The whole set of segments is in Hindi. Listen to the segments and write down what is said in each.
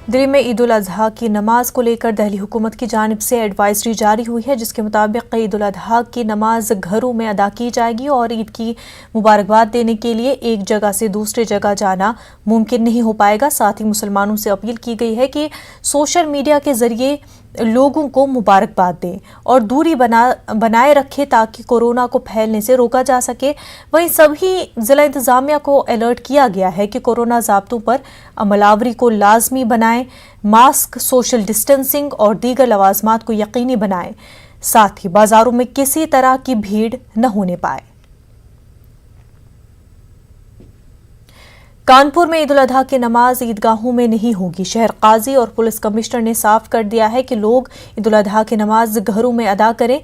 दिल्ली में ईद उल अजहा की नमाज को लेकर दिल्ली हुकूमत की जानिब से एडवाइजरी जारी हुई है, जिसके मुताबिक ईद उल अजहा की नमाज घरों में अदा की जाएगी और ईद की मुबारकबाद देने के लिए एक जगह से दूसरी जगह जाना मुमकिन नहीं हो पाएगा। साथ ही मुसलमानों से अपील की गई है कि सोशल मीडिया के जरिए लोगों को मुबारकबाद दें और दूरी बनाए रखें ताकि कोरोना को फैलने से रोका जा सके। वहीं सभी जिला इंतजामिया को अलर्ट किया गया है कि कोरोना ज़ाब्तों पर अमलावरी को लाजमी बनाएं, मास्क, सोशल डिस्टेंसिंग और दीगर लवाजमात को यकीनी बनाएं। साथ ही बाजारों में किसी तरह की भीड़ न होने पाए। कानपुर में ईद उल अजहा की नमाज ईदगाहों में नहीं होगी। शहर काजी और पुलिस कमिश्नर ने साफ कर दिया है कि लोग ईद उल अजहा की नमाज घरों में अदा करें।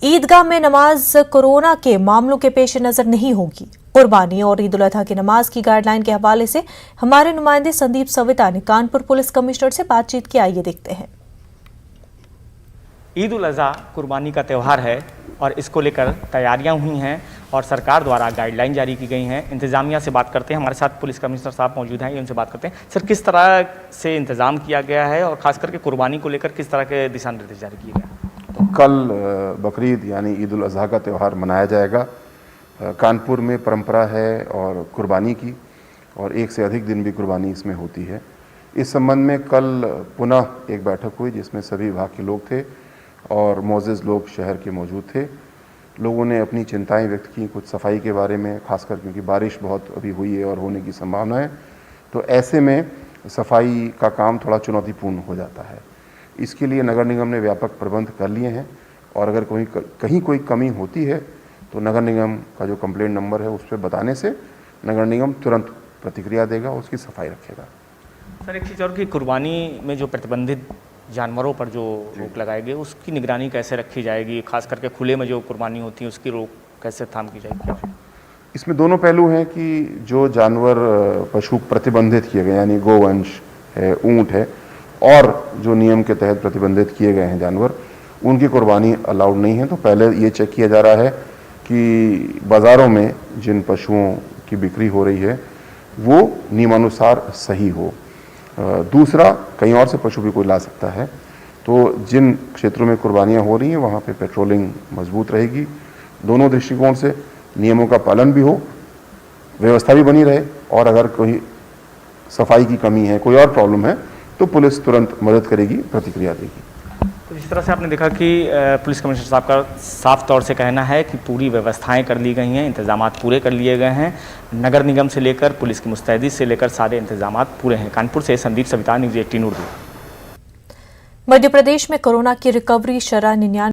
ईदगाह में नमाज कोरोना के मामलों के पेश नजर नहीं होगी। कुर्बानी और ईद उल अजहा की नमाज की गाइडलाइन के हवाले से हमारे नुमाइंदे संदीप सविता ने कानपुर पुलिस कमिश्नर से बातचीत की। आइए देखते हैं। ईद उल अजहा कुर्बानी का त्यौहार है और इसको लेकर तैयारियां हुई हैं और सरकार द्वारा गाइडलाइन जारी की गई हैं। इंतज़ामिया से बात करते हैं, हमारे साथ पुलिस कमिश्नर साहब मौजूद हैं, उनसे बात करते हैं। सर, किस तरह से इंतज़ाम किया गया है और ख़ास करके कुर्बानी को लेकर किस तरह के दिशा निर्देश जारी किए गए? तो कल बकरीद यानी ईद उल अजहा का त्यौहार मनाया जाएगा। कानपुर में परंपरा है और कुर्बानी की, और एक से अधिक दिन भी कुर्बानी इसमें होती है। इस संबंध में कल पुनः एक बैठक हुई जिसमें सभी विभाग के लोग थे और मोअज़्ज़िज़ लोग शहर के मौजूद थे। लोगों ने अपनी चिंताएं व्यक्त की, कुछ सफाई के बारे में, खासकर क्योंकि बारिश बहुत अभी हुई है और होने की संभावना है, तो ऐसे में सफाई का काम थोड़ा चुनौतीपूर्ण हो जाता है। इसके लिए नगर निगम ने व्यापक प्रबंध कर लिए हैं और अगर कहीं कोई कमी होती है तो नगर निगम का जो कंप्लेंट नंबर है उस पर बताने से नगर निगम तुरंत प्रतिक्रिया देगा, उसकी सफाई रखेगा। सर, एक चीज़ और कि कुर्बानी में जो प्रतिबंधित जानवरों पर जो रोक लगाई गई उसकी निगरानी कैसे रखी जाएगी? खास करके खुले में जो कुर्बानी होती है उसकी रोक कैसे थाम की जाएगी? इसमें दोनों पहलू हैं कि जो जानवर पशु प्रतिबंधित किए गए यानी गोवंश है, ऊँट है, और जो नियम के तहत प्रतिबंधित किए गए हैं जानवर, उनकी कुर्बानी अलाउड नहीं है। तो पहले ये चेक किया जा रहा है कि बाज़ारों में जिन पशुओं की बिक्री हो रही है वो नियमानुसार सही हो। दूसरा, कहीं और से पशु भी कोई ला सकता है, तो जिन क्षेत्रों में कुर्बानियाँ हो रही हैं वहाँ पे पेट्रोलिंग मजबूत रहेगी। दोनों दृष्टिकोण से नियमों का पालन भी हो, व्यवस्था भी बनी रहे, और अगर कोई सफाई की कमी है, कोई और प्रॉब्लम है, तो पुलिस तुरंत मदद करेगी, प्रतिक्रिया देगी। तो जिस तरह से आपने देखा कि पुलिस कमिश्नर साहब का साफ तौर से कहना है कि पूरी व्यवस्थाएं कर ली गई हैं, इंतजामात पूरे कर लिए गए हैं। नगर निगम से लेकर पुलिस की मुस्तैदी से लेकर सारे इंतजामात पूरे हैं। कानपुर से संदीप सविता, न्यूज़ 18 उर्दू। मध्य प्रदेश में कोरोना की रिकवरी शरह 99